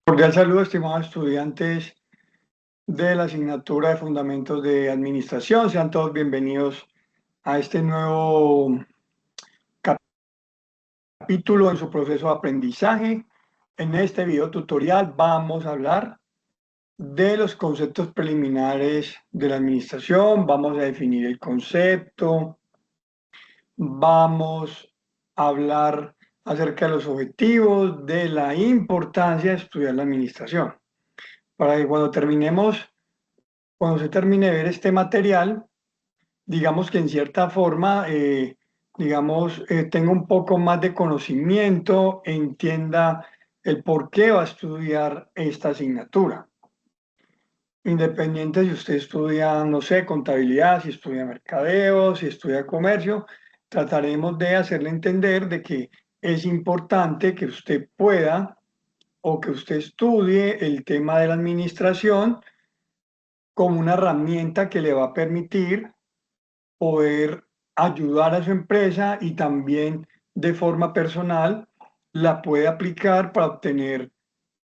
Cordial saludo, estimados estudiantes de la asignatura de Fundamentos de Administración. Sean todos bienvenidos a este nuevo capítulo en su proceso de aprendizaje. En este video tutorial vamos a hablar de los conceptos preliminares de la administración, vamos a definir el concepto, vamos a hablar acerca de los objetivos, de la importancia de estudiar la administración. Para que cuando se termine de ver este material, digamos que en cierta forma, tenga un poco más de conocimiento, entienda el por qué va a estudiar esta asignatura. Independiente si usted estudia, no sé, contabilidad, si estudia mercadeo, si estudia comercio, trataremos de hacerle entender de que es importante que usted pueda o que usted estudie el tema de la administración como una herramienta que le va a permitir poder ayudar a su empresa y también de forma personal la puede aplicar para obtener,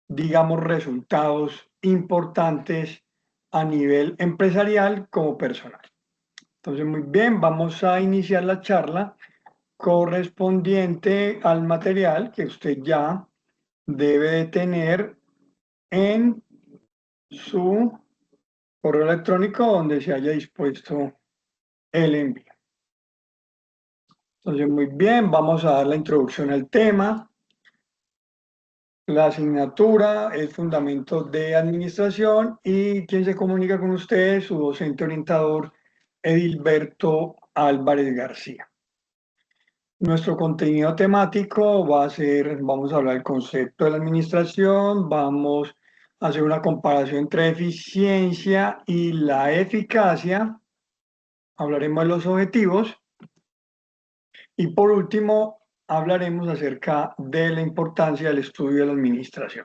digamos, resultados importantes a nivel empresarial como personal. Entonces, muy bien, vamos a iniciar la charla correspondiente al material que usted ya debe de tener en su correo electrónico donde se haya dispuesto el envío. Entonces, muy bien, vamos a dar la introducción al tema. La asignatura es Fundamentos de Administración y quien se comunica con ustedes, su docente orientador, Edilberto Álvarez García. Nuestro contenido temático va a ser, vamos a hablar del concepto de la administración, vamos a hacer una comparación entre eficiencia y la eficacia, hablaremos de los objetivos y por último hablaremos acerca de la importancia del estudio de la administración.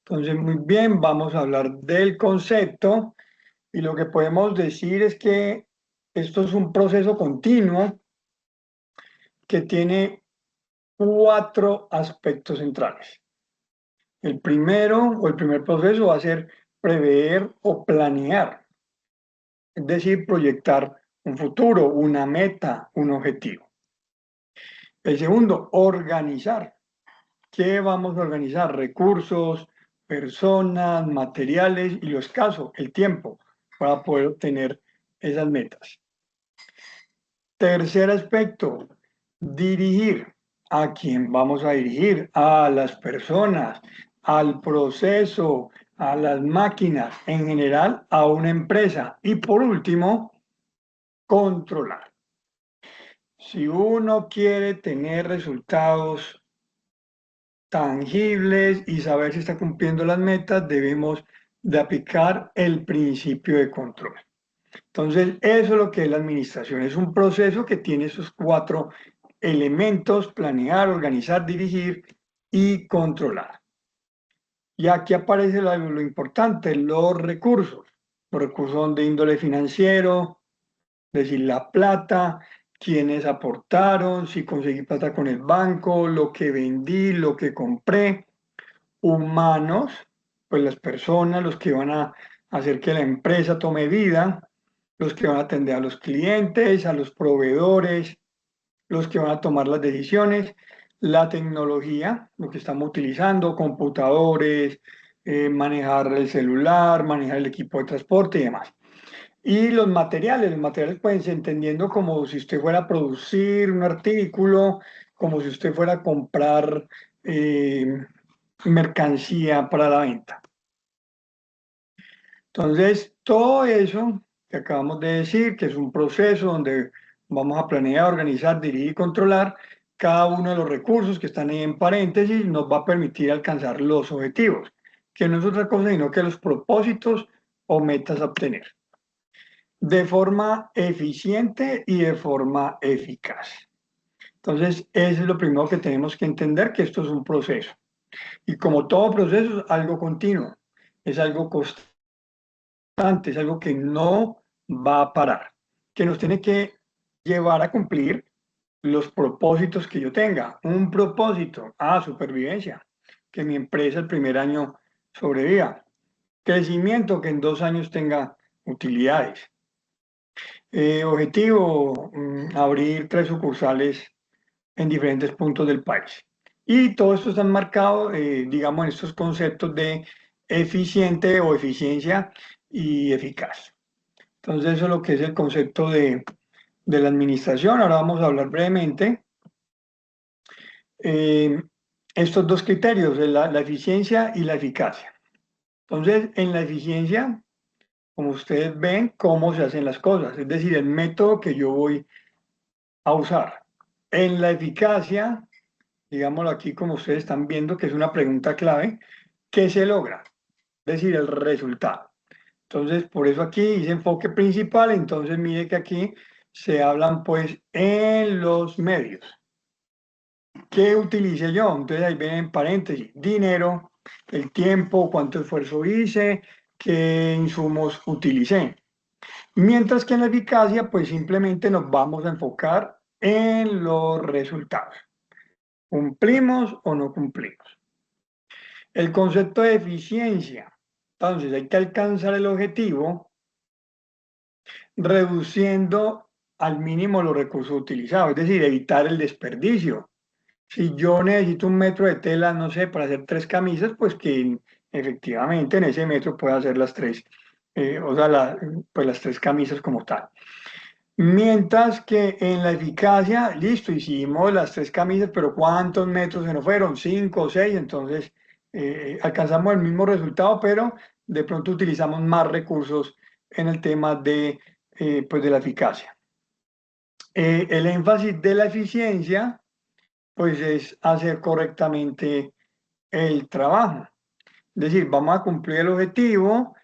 Entonces, muy bien, vamos a hablar del concepto y lo que podemos decir es que esto es un proceso continuo que tiene 4 aspectos centrales. El primer proceso va a ser prever o planear, es decir, proyectar un futuro, una meta, un objetivo. El segundo, organizar. ¿Qué vamos a organizar? Recursos, personas, materiales y lo escaso, el tiempo, para poder obtener esas metas. Tercer aspecto, dirigir. ¿A quién vamos a dirigir? A las personas, al proceso, a las máquinas, en general a una empresa. Y por último, controlar. Si uno quiere tener resultados tangibles y saber si está cumpliendo las metas, debemos de aplicar el principio de control. Entonces, eso es lo que es la administración. Es un proceso que tiene esos 4 elementos: planear, organizar, dirigir y controlar. Y aquí aparece lo importante, los recursos. Los recursos son de índole financiero, es decir, la plata, quiénes aportaron, si conseguí plata con el banco, lo que vendí, lo que compré. Humanos, pues las personas, los que van a hacer que la empresa tome vida, los que van a atender a los clientes, a los proveedores, los que van a tomar las decisiones, la tecnología, lo que estamos utilizando, computadores, manejar el celular, manejar el equipo de transporte y demás. Y los materiales pueden ser entendiendo como si usted fuera a producir un artículo, como si usted fuera a comprar eh, mercancía para la venta. Entonces, todo eso que acabamos de decir, que es un proceso donde vamos a planear, organizar, dirigir y controlar cada uno de los recursos que están ahí en paréntesis, nos va a permitir alcanzar los objetivos, que no es otra cosa sino que los propósitos o metas a obtener, de forma eficiente y de forma eficaz. Entonces, eso es lo primero que tenemos que entender, que esto es un proceso. Y como todo proceso, es algo continuo, es algo constante, es algo que no va a parar, que nos tiene que llevar a cumplir los propósitos que yo tenga. Un propósito, supervivencia. que mi empresa el primer año sobreviva. Crecimiento, que en 2 años tenga utilidades. Objetivo, abrir 3 sucursales en diferentes puntos del país. Y todo esto está enmarcado, digamos, en estos conceptos de eficiente o eficiencia y eficaz. Entonces, eso es lo que es el concepto de la administración. Ahora vamos a hablar brevemente. eh, Estos dos criterios, la eficiencia y la eficacia. Entonces, en la eficiencia, como ustedes ven, cómo se hacen las cosas, es decir, el método que yo voy a usar. En la eficacia, digámoslo aquí como ustedes están viendo, que es una pregunta clave, ¿qué se logra? Es decir, el resultado. Entonces, por eso aquí dice enfoque principal, entonces mire que aquí se hablan pues en los medios. ¿Qué utilicé yo? Entonces ahí ven en paréntesis, dinero, el tiempo, cuánto esfuerzo hice, qué insumos utilicé. Mientras que en la eficacia, pues simplemente nos vamos a enfocar en los resultados. ¿Cumplimos o no cumplimos? El concepto de eficiencia. Entonces, hay que alcanzar el objetivo reduciendo al mínimo los recursos utilizados, es decir, evitar el desperdicio. Si yo necesito 1 metro de tela, no sé, para hacer 3 camisas, pues que efectivamente en ese metro pueda hacer las tres, o sea, pues las 3 camisas como tal. Mientras que en la eficacia, listo, hicimos las 3 camisas, pero ¿cuántos metros se nos fueron? 5 o 6, entonces alcanzamos el mismo resultado, pero de pronto utilizamos más recursos en el tema pues de la eficacia. El énfasis de la eficiencia, pues es hacer correctamente el trabajo. Es decir, vamos a cumplir el objetivo,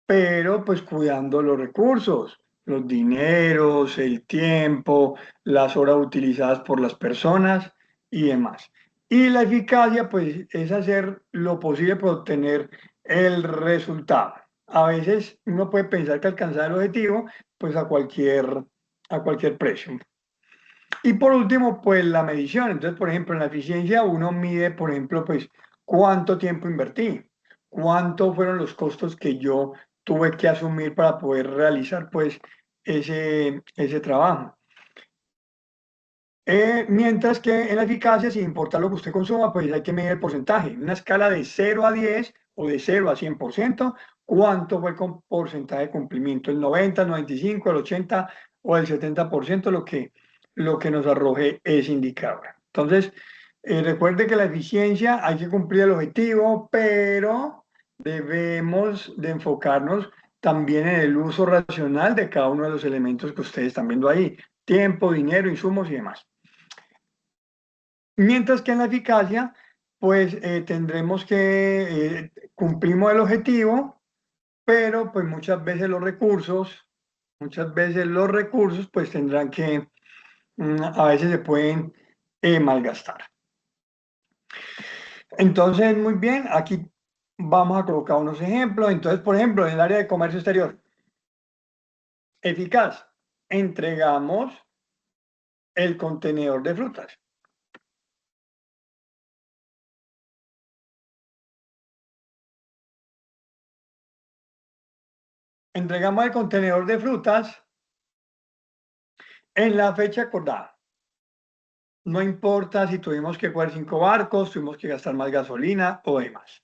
pero pues cuidando los recursos, los dineros, el tiempo, las horas utilizadas por las personas y demás. Y la eficacia pues es hacer lo posible para obtener el resultado. A veces uno puede pensar que alcanzar el objetivo pues a cualquier precio. Y por último, pues la medición. Entonces, por ejemplo, en la eficiencia uno mide, por ejemplo, pues cuánto tiempo invertí, cuánto fueron los costos que yo tuve que asumir para poder realizar pues ese trabajo. Mientras que en la eficacia, sin importar lo que usted consuma, pues hay que medir el porcentaje. Una escala de 0 a 10 o de 0 a 100%, ¿cuánto fue el porcentaje de cumplimiento? ¿El 90, el 95, el 80 o el 70%? Lo que nos arroje ese indicador. Entonces, recuerde que la eficiencia hay que cumplir el objetivo, pero debemos de enfocarnos también en el uso racional de cada uno de los elementos que ustedes están viendo ahí. Tiempo, dinero, insumos y demás. Mientras que en la eficacia, pues tendremos que cumplimos el objetivo, pero pues muchas veces los recursos pues tendrán que, a veces se pueden malgastar. Entonces, muy bien, aquí vamos a colocar unos ejemplos. Entonces, por ejemplo, en el área de comercio exterior, eficaz, entregamos el contenedor de frutas. Entregamos el contenedor de frutas en la fecha acordada. No importa si tuvimos que coger 5 barcos, tuvimos que gastar más gasolina o demás.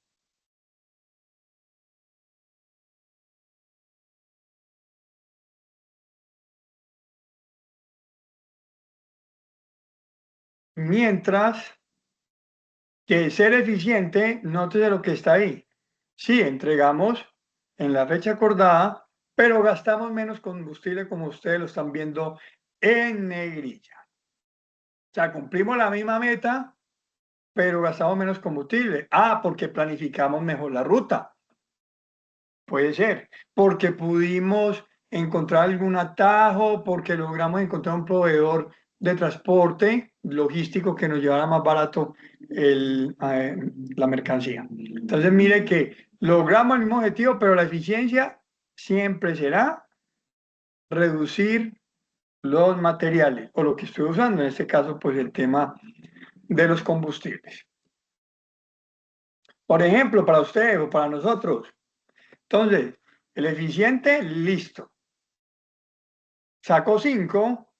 Mientras que ser eficiente, nótese lo que está ahí. Sí, entregamos en la fecha acordada, pero gastamos menos combustible como ustedes lo están viendo en negrilla. O sea, cumplimos la misma meta, pero gastamos menos combustible. Porque planificamos mejor la ruta. Puede ser, porque pudimos encontrar algún atajo, porque logramos encontrar un proveedor de transporte logístico que nos llevara más barato la mercancía. Entonces, mire que logramos el mismo objetivo, pero la eficiencia siempre será reducir los materiales o lo que estoy usando, en este caso, pues el tema de los combustibles. Por ejemplo, para usted o para nosotros. Entonces, el eficiente, listo. Sacó 5,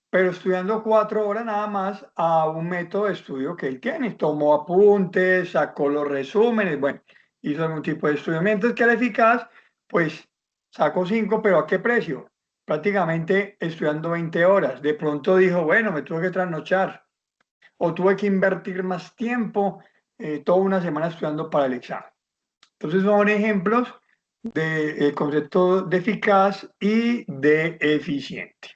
pero estudiando 4 horas nada más a un método de estudio que él tiene. Tomó apuntes, sacó los resúmenes, bueno, hizo algún tipo de estudio. Mientras que el eficaz, pues sacó 5, pero ¿a qué precio? Prácticamente estudiando 20 horas. De pronto dijo, bueno, me tuve que trasnochar o tuve que invertir más tiempo, toda una semana estudiando para el examen. Entonces son ejemplos del concepto de eficaz y de eficiente.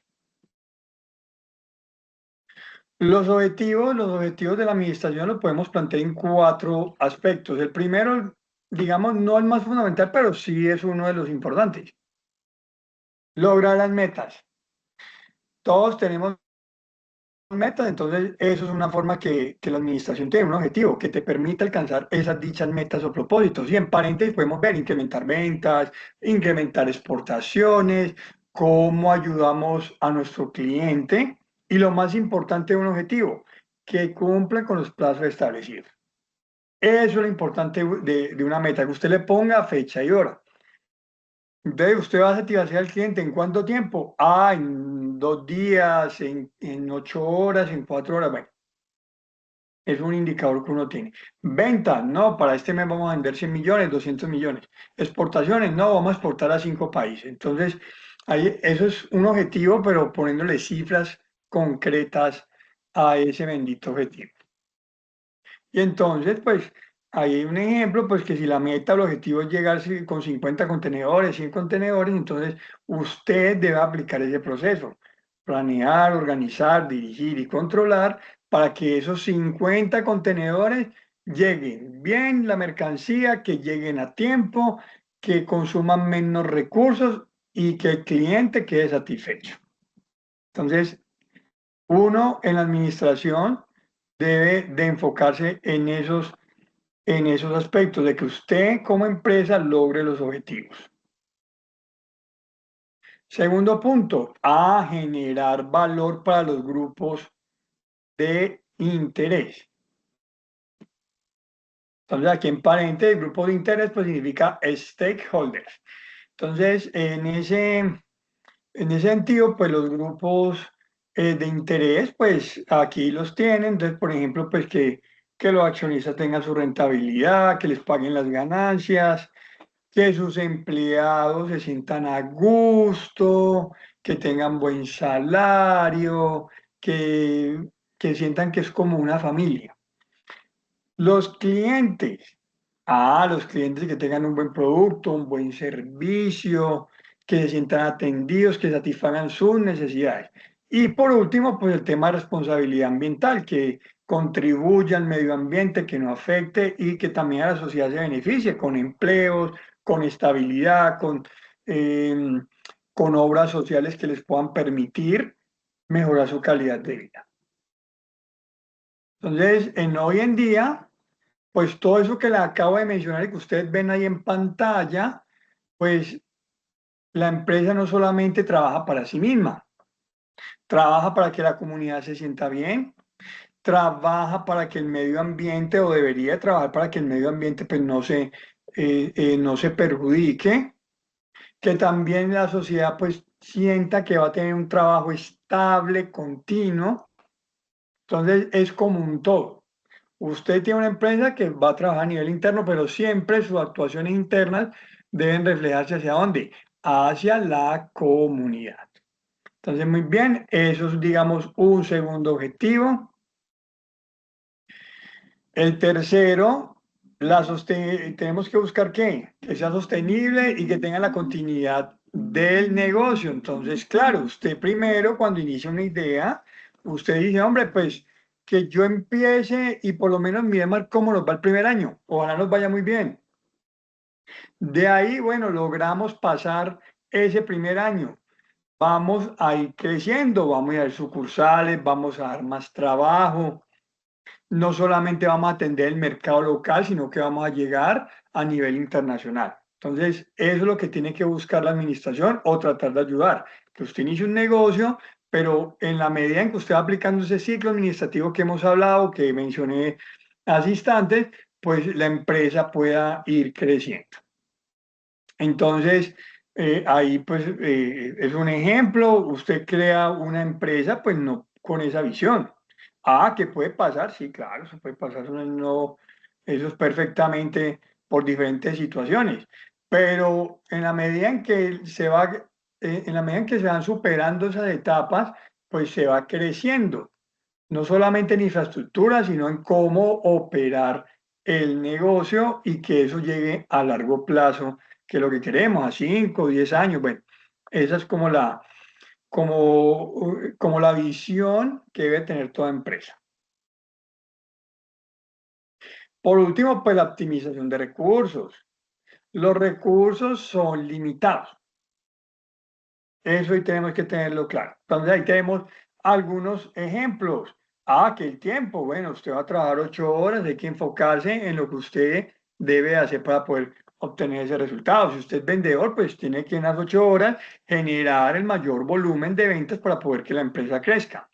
Los objetivos de la administración los podemos plantear en 4 aspectos. El primero, digamos, no el más fundamental, pero sí es uno de los importantes. Lograr las metas. Todos tenemos metas, entonces eso es una forma que la administración tiene, un objetivo que te permite alcanzar esas dichas metas o propósitos. Y en paréntesis podemos ver incrementar ventas, incrementar exportaciones, cómo ayudamos a nuestro cliente y lo más importante de un objetivo, que cumpla con los plazos establecidos. Eso es lo importante de una meta, que usted le ponga fecha y hora. Entonces, usted va a satisfacer al cliente en cuánto tiempo. En 2 días, en 8 horas, en 4 horas. Bueno, es un indicador que uno tiene. Venta, no, para este mes vamos a vender 100 millones, 200 millones. Exportaciones, no, vamos a exportar a 5 países. Entonces, eso es un objetivo, pero poniéndole cifras concretas a ese bendito objetivo. Y entonces, pues, ahí hay un ejemplo, pues que si la meta, el objetivo es llegar con 50 contenedores, 100 contenedores, entonces usted debe aplicar ese proceso, planear, organizar, dirigir y controlar para que esos 50 contenedores lleguen bien la mercancía, que lleguen a tiempo, que consuman menos recursos y que el cliente quede satisfecho. Entonces, uno en la administración debe de enfocarse en esos aspectos, de que usted como empresa logre los objetivos. Segundo punto, a generar valor para los grupos de interés. Entonces, aquí en paréntesis, grupo de interés pues significa stakeholders. Entonces, en ese sentido, pues los grupos de interés, pues aquí los tienen. Entonces, por ejemplo, pues que los accionistas tengan su rentabilidad, que les paguen las ganancias, que sus empleados se sientan a gusto, que tengan buen salario, que sientan que es como una familia. Los clientes, los clientes que tengan un buen producto, un buen servicio, que se sientan atendidos, que satisfagan sus necesidades. Y por último, pues el tema de responsabilidad ambiental, que contribuya al medio ambiente, que no afecte y que también a la sociedad se beneficie con empleos, con estabilidad, eh, con obras sociales que les puedan permitir mejorar su calidad de vida. Entonces, hoy en día, pues todo eso que le acabo de mencionar y que ustedes ven ahí en pantalla, pues la empresa no solamente trabaja para sí misma, trabaja para que la comunidad se sienta bien, trabaja para que el medio ambiente, o debería trabajar para que el medio ambiente pues no se perjudique, que también la sociedad pues sienta que va a tener un trabajo estable, continuo. Entonces es como un todo. Usted tiene una empresa que va a trabajar a nivel interno, pero siempre sus actuaciones internas deben reflejarse hacia dónde? Hacia la comunidad. Entonces, muy bien, eso es, digamos, un segundo objetivo. El tercero, tenemos que buscar ¿qué? Que sea sostenible y que tenga la continuidad del negocio. Entonces, claro, usted primero, cuando inicia una idea, usted dice, hombre, pues que yo empiece y por lo menos miremos cómo nos va el primer año. Ojalá nos vaya muy bien. De ahí, bueno, logramos pasar ese primer año. Vamos a ir creciendo, vamos a ir sucursales, vamos a dar más trabajo. No solamente vamos a atender el mercado local, sino que vamos a llegar a nivel internacional. Entonces, eso es lo que tiene que buscar la administración o tratar de ayudar, que usted inicie un negocio, pero en la medida en que usted va aplicando ese ciclo administrativo que hemos hablado, que mencioné hace instantes, pues la empresa pueda ir creciendo. Entonces, ahí pues es un ejemplo, usted crea una empresa, pues no con esa visión. Ah, ¿qué puede pasar? Sí, claro, eso puede pasar, eso, no, eso es perfectamente por diferentes situaciones, pero en la medida en que se va, en la medida en que se van superando esas etapas, pues se va creciendo no solamente en infraestructura, sino en cómo operar el negocio y que eso llegue a largo plazo, que es lo que queremos, a 5, 10 años. Bueno, esa es como la visión que debe tener toda empresa. Por último, pues la optimización de recursos. Los recursos son limitados. Eso ahí tenemos que tenerlo claro. Entonces ahí tenemos algunos ejemplos. Ah, que el tiempo, bueno, usted va a trabajar 8 horas, hay que enfocarse en lo que usted debe hacer para poder obtener ese resultado. Si usted es vendedor, pues tiene que en las 8 horas generar el mayor volumen de ventas para poder que la empresa crezca.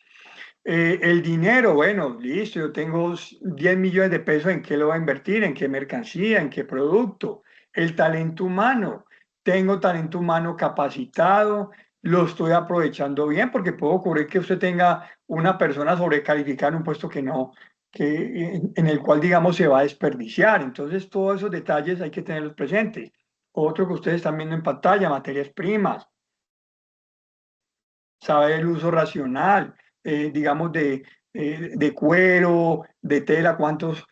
El dinero, bueno, listo, yo tengo 10 millones de pesos, ¿en qué lo voy a invertir? ¿En qué mercancía? ¿En qué producto? El talento humano, tengo talento humano capacitado, lo estoy aprovechando bien, porque puede ocurrir que usted tenga una persona sobrecalificada en un puesto que no, en el cual, digamos, se va a desperdiciar. Entonces, todos esos detalles hay que tenerlos presentes. Otro que ustedes están viendo en pantalla, materias primas, saber el uso racional, digamos, de cuero, de tela, cuántos,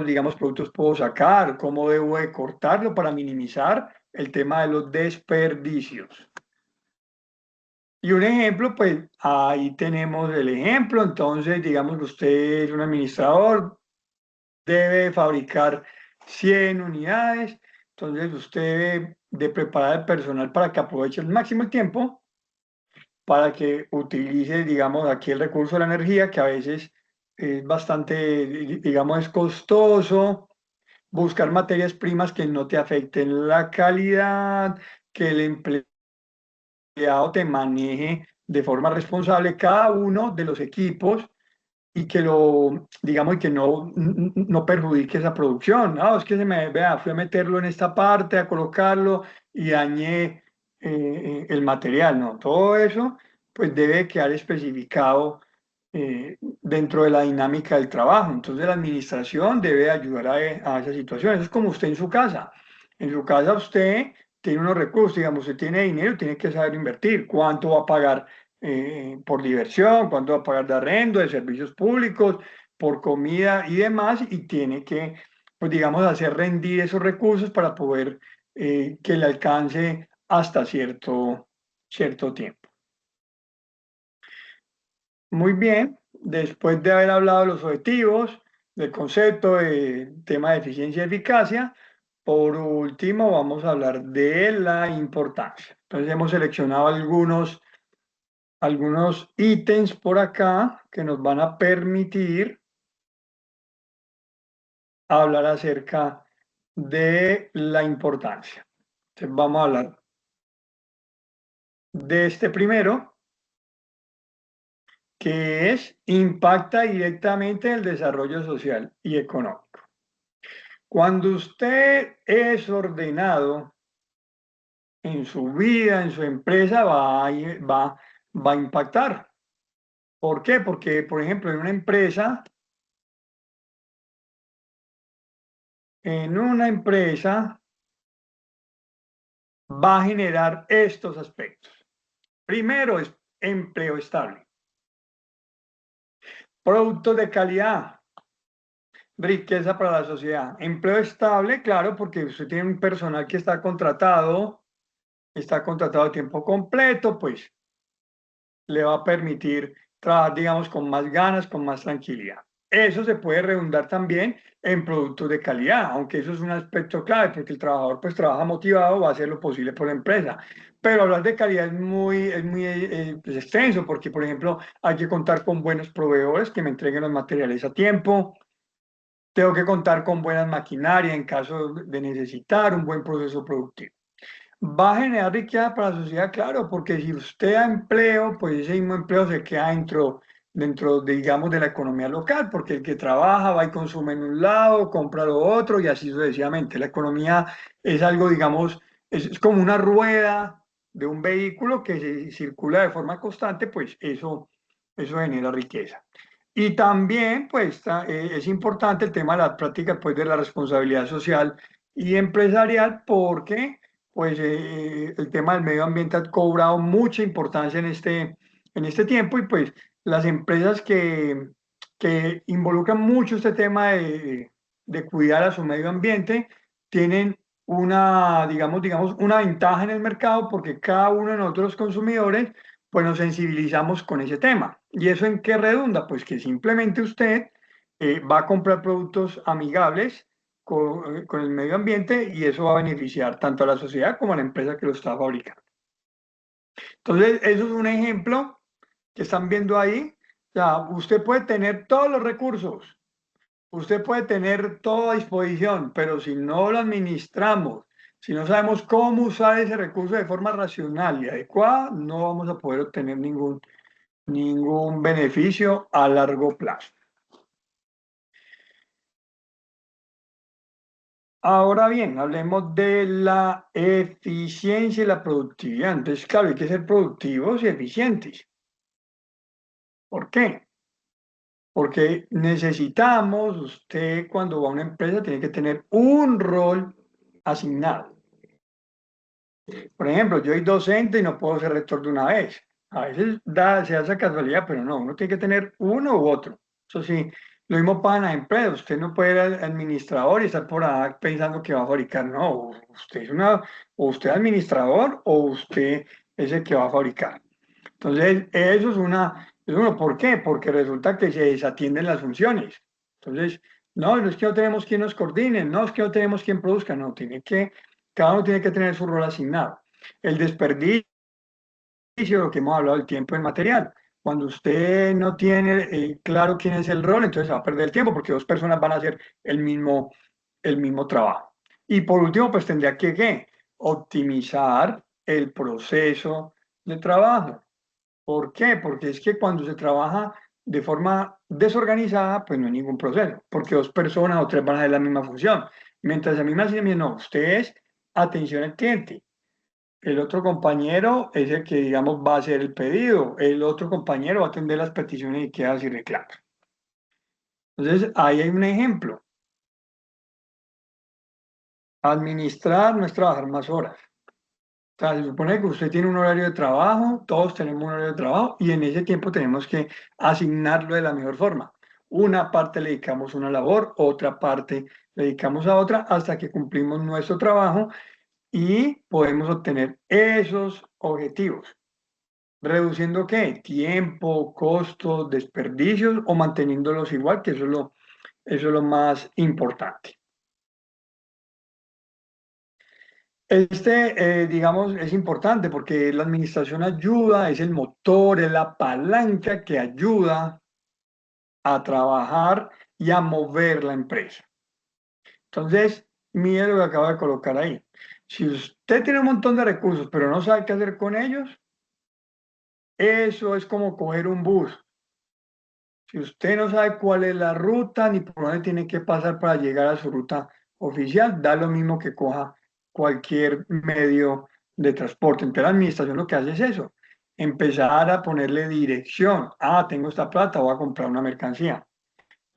digamos, productos puedo sacar, cómo debo de cortarlo para minimizar el tema de los desperdicios. Y un ejemplo, pues ahí tenemos el ejemplo, entonces digamos que usted es un administrador, debe fabricar 100 unidades, entonces usted debe de preparar el personal para que aproveche al máximo el tiempo para que utilice, digamos, aquí el recurso de la energía, que a veces es bastante, digamos, es costoso, buscar materias primas que no te afecten la calidad, que el empleado te maneje de forma responsable cada uno de los equipos y que lo, digamos, y que no perjudique esa producción. No, es que se me, vea, fui a meterlo en esta parte, a colocarlo y dañé el material, ¿no? Todo eso, pues debe quedar especificado dentro de la dinámica del trabajo. Entonces la administración debe ayudar a esa situación. Eso es como usted en su casa. En su casa usted tiene unos recursos, digamos, usted tiene dinero, tiene que saber invertir. ¿Cuánto va a pagar por diversión? ¿Cuánto va a pagar de arrendo, de servicios públicos, por comida y demás? Y tiene que, pues digamos, hacer rendir esos recursos para poder que le alcance hasta cierto tiempo. Muy bien, después de haber hablado de los objetivos, del concepto de tema de eficiencia y eficacia, por último vamos a hablar de la importancia. Entonces hemos seleccionado algunos ítems por acá que nos van a permitir hablar acerca de la importancia. Entonces vamos a hablar de este primero, que es impacta directamente el desarrollo social y económico. Cuando usted es ordenado en su vida, en su empresa, va a impactar. ¿Por qué? Porque, por ejemplo, en una empresa va a generar estos aspectos. Primero es empleo estable, productos de calidad, riqueza para la sociedad, empleo estable, claro, porque usted tiene un personal que está contratado a tiempo completo, pues le va a permitir trabajar, digamos, con más ganas, con más tranquilidad. Eso se puede redundar también en productos de calidad, aunque eso es un aspecto clave, porque el trabajador pues trabaja motivado, va a hacer lo posible por la empresa. Pero hablar de calidad es muy pues, extenso, porque por ejemplo hay que contar con buenos proveedores que me entreguen los materiales a tiempo, tengo que contar con buenas maquinarias en caso de necesitar un buen proceso productivo. Va a generar riqueza para la sociedad, claro, porque si usted da empleo, pues ese mismo empleo se queda dentro dentro, digamos, de la economía local, porque el que trabaja va y consume en un lado, compra lo otro y así sucesivamente. La economía es algo, digamos, es como una rueda de un vehículo que circula de forma constante, pues eso genera riqueza. Y también, pues, es importante el tema de la práctica, pues, de la responsabilidad social y empresarial, porque, pues, el tema del medio ambiente ha cobrado mucha importancia en este tiempo y, pues, las empresas que involucran mucho este tema de cuidar a su medio ambiente tienen digamos, una ventaja en el mercado porque cada uno de nosotros los consumidores pues nos sensibilizamos con ese tema. ¿Y eso en qué redunda? Pues que simplemente usted va a comprar productos amigables con el medio ambiente y eso va a beneficiar tanto a la sociedad como a la empresa que lo está fabricando. Entonces, eso es un ejemplo que están viendo ahí. O sea, usted puede tener todos los recursos, usted puede tener todo a disposición, pero si no lo administramos, si no sabemos cómo usar ese recurso de forma racional y adecuada, no vamos a poder obtener ningún beneficio a largo plazo. Ahora bien, hablemos de la eficiencia y la productividad. Entonces, claro, hay que ser productivos y eficientes. ¿Por qué? Porque necesitamos, usted cuando va a una empresa tiene que tener un rol asignado. Por ejemplo, yo soy docente y no puedo ser rector de una vez. A veces se da esa casualidad, pero no, uno tiene que tener uno u otro. Eso sí, lo mismo pasa en las empresas. Usted no puede ser administrador y estar por ahí pensando que va a fabricar. No, usted o usted es administrador o usted es el que va a fabricar. Entonces, eso es uno. ¿Por qué? Porque resulta que se desatienden las funciones. Entonces, no es que no tenemos quien nos coordine, no es que no tenemos quien produzca, no, cada uno tiene que tener su rol asignado. El desperdicio, lo que hemos hablado del tiempo en material. Cuando usted no tiene claro quién es el rol, entonces va a perder el tiempo porque dos personas van a hacer el mismo trabajo. Y por último, pues tendría que ¿qué? Optimizar el proceso de trabajo. ¿Por qué? Porque es que cuando se trabaja de forma desorganizada, pues no hay ningún proceso, porque dos personas o tres van a hacer la misma función. Mientras a mí me hacen, no, usted es atención al cliente. El otro compañero es el que, digamos, va a hacer el pedido. El otro compañero va a atender las peticiones y quedas y reclama. Entonces, ahí hay un ejemplo. Administrar no es trabajar más horas. O sea, se supone que usted tiene un horario de trabajo, todos tenemos un horario de trabajo y en ese tiempo tenemos que asignarlo de la mejor forma. Una parte le dedicamos a una labor, otra parte le dedicamos a otra hasta que cumplimos nuestro trabajo y podemos obtener esos objetivos. ¿Reduciendo qué? Tiempo, costos, desperdicios o manteniéndolos igual, que eso es lo más importante. Digamos, es importante porque la administración ayuda, es el motor, es la palanca que ayuda a trabajar y a mover la empresa. Entonces, mire lo que acabo de colocar ahí. Si usted tiene un montón de recursos, pero no sabe qué hacer con ellos, eso es como coger un bus. Si usted no sabe cuál es la ruta ni por dónde tiene que pasar para llegar a su ruta oficial, da lo mismo que coja cualquier medio de transporte. Entonces la administración lo que hace es eso, empezar a ponerle dirección. Ah, tengo esta plata, voy a comprar una mercancía.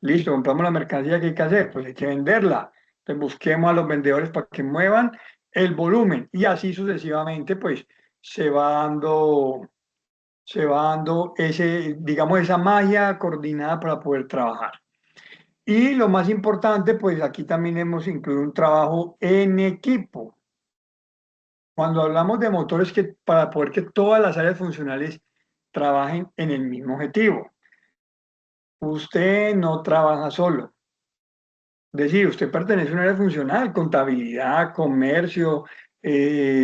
Listo, compramos la mercancía, ¿qué hay que hacer? Pues hay que venderla. Entonces busquemos a los vendedores para que muevan el volumen y así sucesivamente, pues se va dando digamos, esa magia coordinada para poder trabajar. Y lo más importante, pues aquí también hemos incluido un trabajo en equipo. Cuando hablamos de motores, que para poder que todas las áreas funcionales trabajen en el mismo objetivo. Usted no trabaja solo. Es decir, usted pertenece a un área funcional, contabilidad, comercio,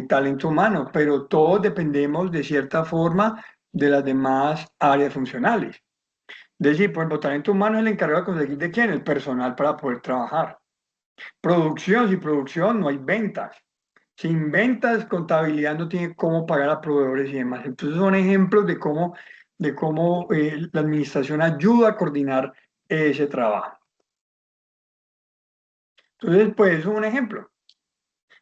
talento humano, pero todos dependemos de cierta forma de las demás áreas funcionales. Es decir, por ejemplo, talento humano es el encargado de conseguir de quién, el personal para poder trabajar. Producción, sin producción no hay ventas. Sin ventas, contabilidad no tiene cómo pagar a proveedores y demás. Entonces son ejemplos de cómo de cómo la administración ayuda a coordinar ese trabajo. Entonces, pues, es un ejemplo.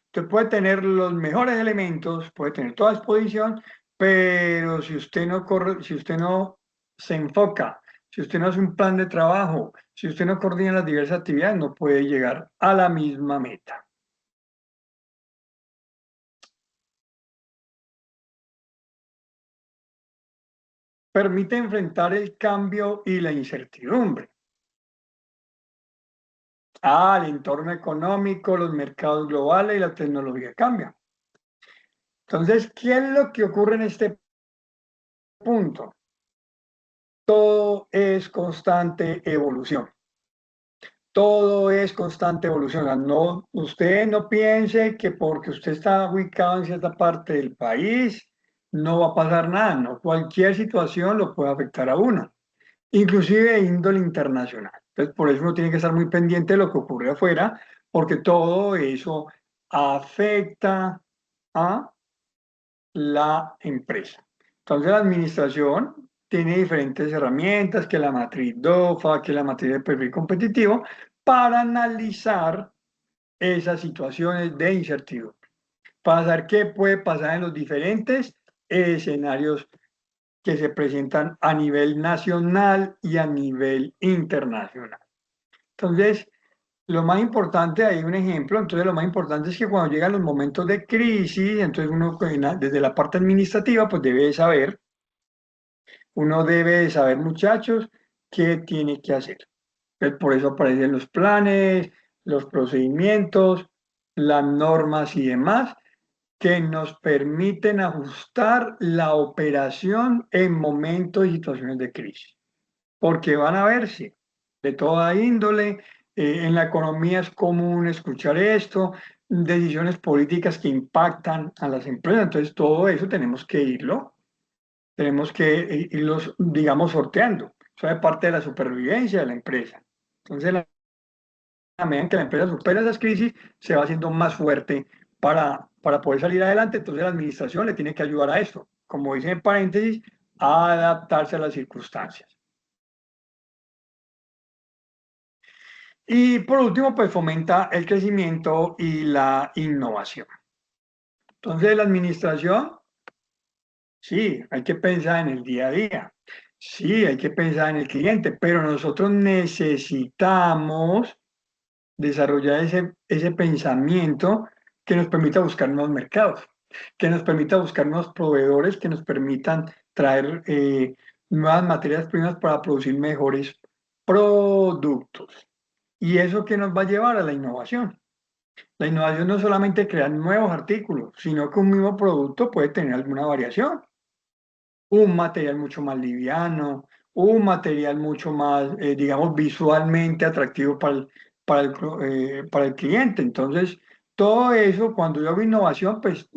Usted puede tener los mejores elementos, puede tener toda exposición, pero si usted no corre, si usted no se enfoca, si usted no hace un plan de trabajo, si usted no coordina las diversas actividades, no puede llegar a la misma meta. Permite enfrentar el cambio y la incertidumbre. El entorno económico, los mercados globales y la tecnología cambian. Entonces, ¿qué es lo que ocurre en este punto? Todo es constante evolución. Todo es constante evolución. No, usted no piense que porque usted está ubicado en cierta parte del país, no va a pasar nada. No, cualquier situación lo puede afectar a uno, inclusive de índole internacional. Entonces, por eso uno tiene que estar muy pendiente de lo que ocurre afuera, porque todo eso afecta a la empresa. Entonces, la administración tiene diferentes herramientas, que la matriz DOFA, que la matriz de perfil competitivo, para analizar esas situaciones de incertidumbre, para saber qué puede pasar en los diferentes escenarios que se presentan a nivel nacional y a nivel internacional. Entonces, lo más importante, hay un ejemplo, entonces lo más importante es que cuando llegan los momentos de crisis, entonces uno desde la parte administrativa pues debe saber, uno debe saber muchachos qué tiene que hacer. Por eso aparecen los planes, los procedimientos, las normas y demás que nos permiten ajustar la operación en momentos y situaciones de crisis, porque van a verse de toda índole. En la economía es común escuchar esto, decisiones políticas que impactan a las empresas, entonces todo eso tenemos que irlos, digamos, sorteando. Eso es parte de la supervivencia de la empresa. Entonces, a medida que la empresa supera esas crisis, se va haciendo más fuerte para poder salir adelante. Entonces, la administración le tiene que ayudar a esto, como dice en paréntesis, a adaptarse a las circunstancias. Y por último, pues fomenta el crecimiento y la innovación. Entonces, la administración, sí, hay que pensar en el día a día, sí, hay que pensar en el cliente, pero nosotros necesitamos desarrollar ese pensamiento que nos permita buscar nuevos mercados, que nos permita buscar nuevos proveedores, que nos permitan traer nuevas materias primas para producir mejores productos. ¿Y eso qué nos va a llevar a la innovación? La innovación no es solamente crear nuevos artículos, sino que un mismo producto puede tener alguna variación. Un material mucho más liviano, un material mucho más, digamos, visualmente atractivo para el cliente. Entonces, todo eso, cuando yo hago innovación, pues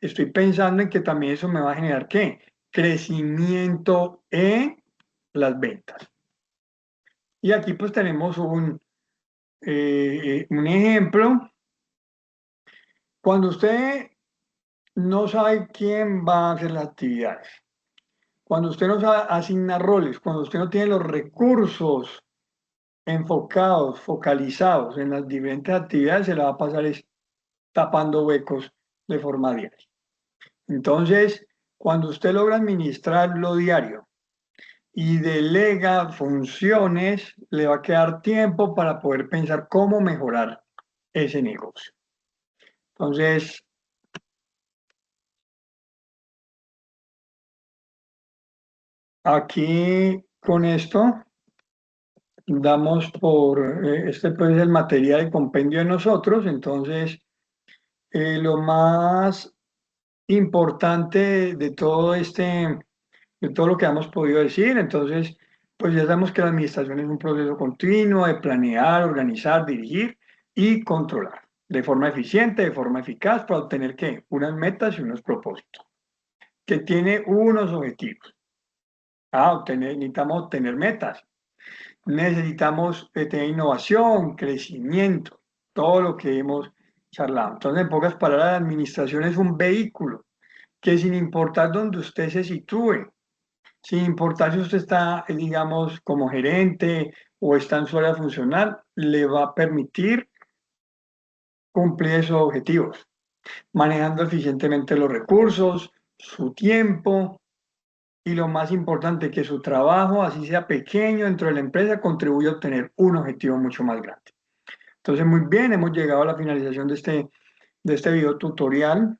estoy pensando en que también eso me va a generar, ¿qué? Crecimiento en las ventas. Y aquí pues tenemos un ejemplo. Cuando usted no sabe quién va a hacer las actividades, cuando usted no sabe asignar roles, cuando usted no tiene los recursos enfocados, focalizados en las diferentes actividades, se le va a pasar tapando huecos de forma diaria. Entonces, cuando usted logra administrar lo diario y delega funciones, le va a quedar tiempo para poder pensar cómo mejorar ese negocio. Entonces, aquí con esto damos este pues es el material de compendio de nosotros, entonces lo más importante de todo de todo lo que hemos podido decir, entonces pues ya sabemos que la administración es un proceso continuo de planear, organizar, dirigir y controlar de forma eficiente, de forma eficaz para obtener ¿qué? Unas metas y unos propósitos, que tiene unos objetivos. Necesitamos obtener metas. Necesitamos tener innovación, crecimiento, todo lo que hemos charlado. Entonces, en pocas palabras, la administración es un vehículo que sin importar dónde usted se sitúe, Sin importar si usted está, digamos, como gerente o está en su área funcional, le va a permitir cumplir esos objetivos, manejando eficientemente los recursos, su tiempo y lo más importante, que su trabajo, así sea pequeño dentro de la empresa, contribuya a obtener un objetivo mucho más grande. Entonces, muy bien, hemos llegado a la finalización de este video tutorial.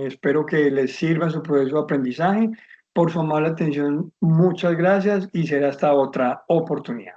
Espero que les sirva en su proceso de aprendizaje. Por su amable atención, muchas gracias y será hasta otra oportunidad.